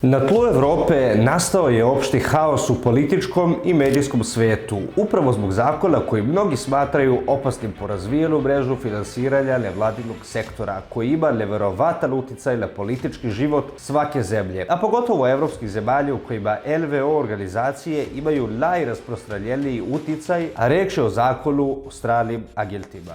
Na tlu Evrope nastao je opšti haos u političkom i medijskom svetu, upravo zbog zakona koji mnogi smatraju opasnim po razvijenu mrežu finansiranja nevladinog sektora, koji ima neverovatan uticaj na politički život svake zemlje, a pogotovo evropskih zemalja u kojima NVO organizacije imaju najrasprostranjeniji uticaj, a reč je o zakonu o stranim agentima.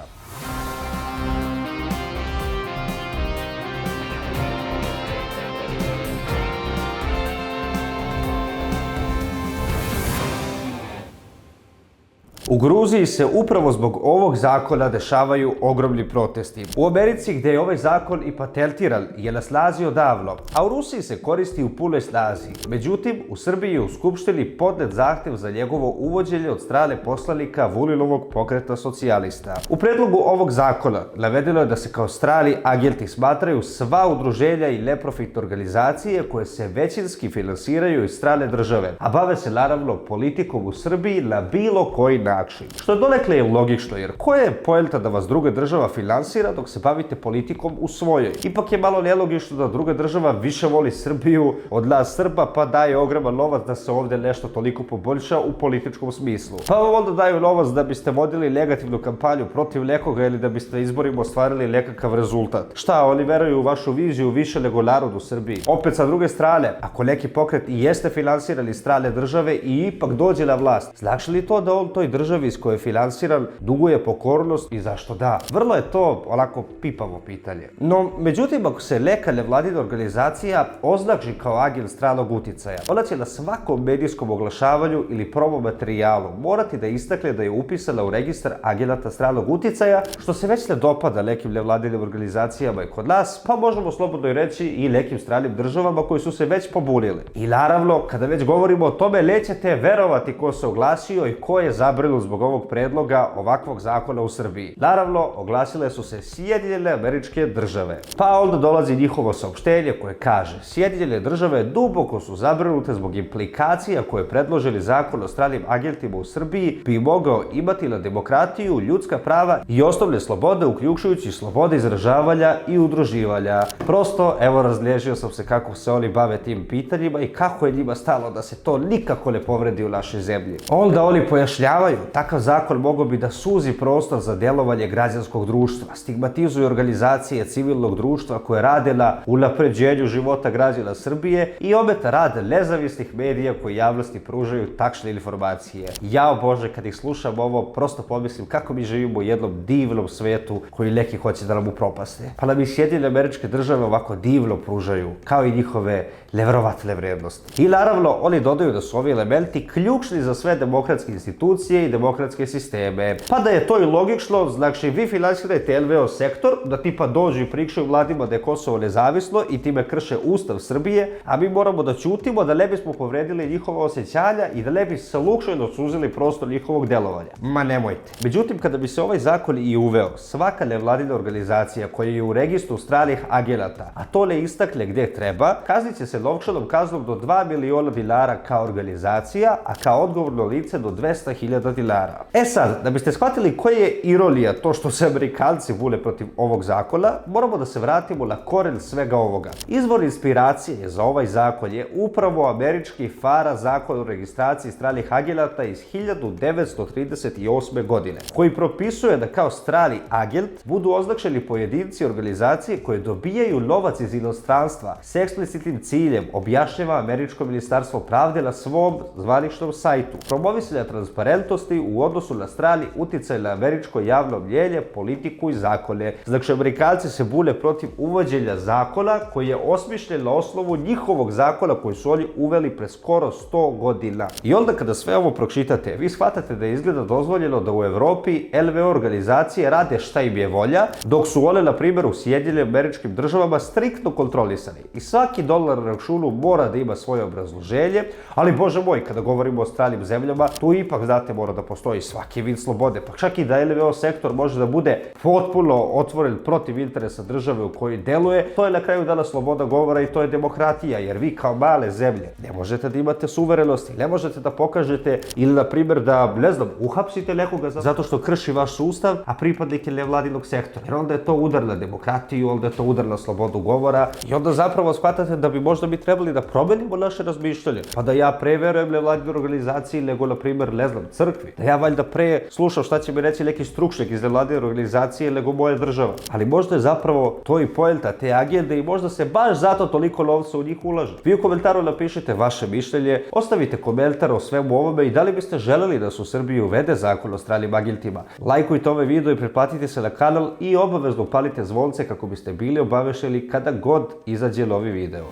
U Gruziji se upravo zbog ovog zakona dešavaju ogromni protesti. U Americi, gde je ovaj zakon i patentiran, je na snazi odavno, a u Rusiji se koristi u punoj snazi. Međutim, u Srbiji je u Skupštini podnet zahtev za njegovo uvođenje od strane poslanika Vulinovog pokreta socijalista. U predlogu ovog zakona navedeno je da se kao strani agenti smatraju sva udruženja i neprofitne organizacije koje se većinski finansiraju iz strane države, a bave se naravno politikom u Srbiji na bilo koji način. Što je donekle logično, jer koja je poenta da vas druga država finansira dok se bavite politikom u svojoj? Ipak je malo nelogično da druga država više voli Srbiju od nas Srba, pa daje ogroman novac da se ovdje nešto toliko poboljša u političkom smislu. Pa vam onda daju novac da biste vodili negativnu kampanju protiv nekoga ili da biste izborima ostvarili nekakav rezultat. Šta, oni veruju u vašu viziju više nego narod u Srbiji? Opet sa druge strane, ako neki pokret i jeste finansiran iz strane države i ipak dođe na vlast, znači li to da on toj državi iz koje je finansiran duguje pokornost i zašto da? Vrlo je to onako pipavo pitanje. No, međutim, ako se neka nevladina organizacija označi kao agent stranog uticaja, ona će na svakom medijskom oglašavanju ili promo materijalu morati da istakne da je upisana u registar agenata stranog uticaja, što se već ne dopada nekim nevladinim organizacijama i kod nas, pa možemo slobodno i reći i nekim stranim državama koji su se već pobunili. I naravno, kada već govorimo o tome, nećete verovati ko se oglasio i ko je zabrinut zbog ovog predloga ovakvog zakona u Srbiji. Naravno, oglasile su se Sjedinjene Američke Države. Pa onda dolazi njihovo saopštenje koje kaže: Sjedinjene Države duboko su zabrinute zbog implikacija koje predloženi zakon o stranim agentima u Srbiji bi mogao imati na demokratiju, ljudska prava i osnovne slobode, uključujući slobode izražavanja i udruživanja. Prosto, evo, razlježio sam se kako se oni bave tim pitanjima i kako je njima stalo da se to nikako ne povredi u našoj zemlji. Onda oni pojašnjavaju, takav zakon mogao bi da suzi prostor za djelovanje građanskog društva, stigmatizuje organizacije civilnog društva koje rade na unapređenju života građana Srbije i ometa rad nezavisnih medija koji javnosti pružaju tačne informacije. Jao Bože, kad ih slušam ovo, prosto pomislim kako mi živimo u jednom divnom svetu koji neki hoće da nam upropaste. Pa nam i Sjedinjene Američke Države ovako divno pružaju, kao i njihove neverovatne vrednosti. I naravno, oni dodaju da su ovi elementi ključni za sve demokratske institucije i demokratske sisteme. Pa da je to i logično, znači vi finansirajte NVO sektor, da tipa dođu i pričaju mladima da je Kosovo nezavisno i time krše Ustav Srbije, a mi moramo da ćutimo da ne bismo povredili njihova osjećanja i da ne bi slučajno suzili prostor njihovog delovanja. Ma nemojte. Međutim, kada bi se ovaj zakon i uveo, svaka nevladina organizacija koja je u registru stranih agenata, a to ne istakne gdje treba, kaznit će se novčanom kaznom do 2 miliona dinara kao organizacija, a kao odgovorno lice do 200.000 dinara. E sad, da biste shvatili koja je ironija to što se Amerikanci bune protiv ovog zakona, moramo da se vratimo na koren svega ovoga. Izvor inspiracije za ovaj zakon je upravo američki FARA zakon o registraciji stranih agenata iz 1938. godine, koji propisuje da kao strani agent budu označeni pojedinci i organizacije koje dobijaju novac iz inostranstva s eksplicitnim ciljem, objašnjava američko ministarstvo pravde na svom zvaničnom sajtu. Promovisanja transparentnosti u odnosu na strani uticaj na američko javno mnjenje, politiku i zakone. Znači, Amerikanci se bune protiv uvođenja zakona koji je osmišljen na osnovu njihovog zakona koji su oni uveli pre skoro 100 godina. I onda kada sve ovo pročitate, vi shvatate da je izgleda dozvoljeno da u Evropi NVO organizacije rade šta im je volja, dok su one, na primjer, u Sjedinjenim Američkim Državama striktno kontrolisani. I svaki dolar na računu mora da ima svoje obrazloženje, ali bože moj, kada govorimo o stranim zemljama, tu ipak, znate, mora da postoji svaki vid slobode, pa čak i da NVO sektor može da bude potpuno otvoren protiv interesa države u kojoj deluje, to je na kraju dana sloboda govora i to je demokratija, jer vi kao male zemlje ne možete da imate suverenost i ne možete da pokažete ili, na primjer, da, ne znam, uhapsite nekoga zato što krši vaš sustav, a pripadnik je nevladinog sektora. Jer onda je to udar na demokratiju, onda je to udar na slobodu govora i onda zapravo shvatate da bi možda mi trebali da promenimo naše razmišljanje. Pa da ja pre verujem nevladinoj organizaciji nego, na primjer, ne znam, crkvi. Da ja valjda pre slušam šta će mi reći neki stručnjak iz nevladine organizacije nego moja država. Ali možda je zapravo to i poenta te agende i možda se baš zato toliko novca u njih ulaže. Vi u komentaru napišite vaše mišljenje, ostavite komentar o svemu ovome i da li biste želeli da se u Srbiji uvede zakon o stranim agentima. Lajkujte ovaj video i pretplatite se na kanal i obavezno upalite zvonce kako biste bili obavešteni kada god izađe novi video.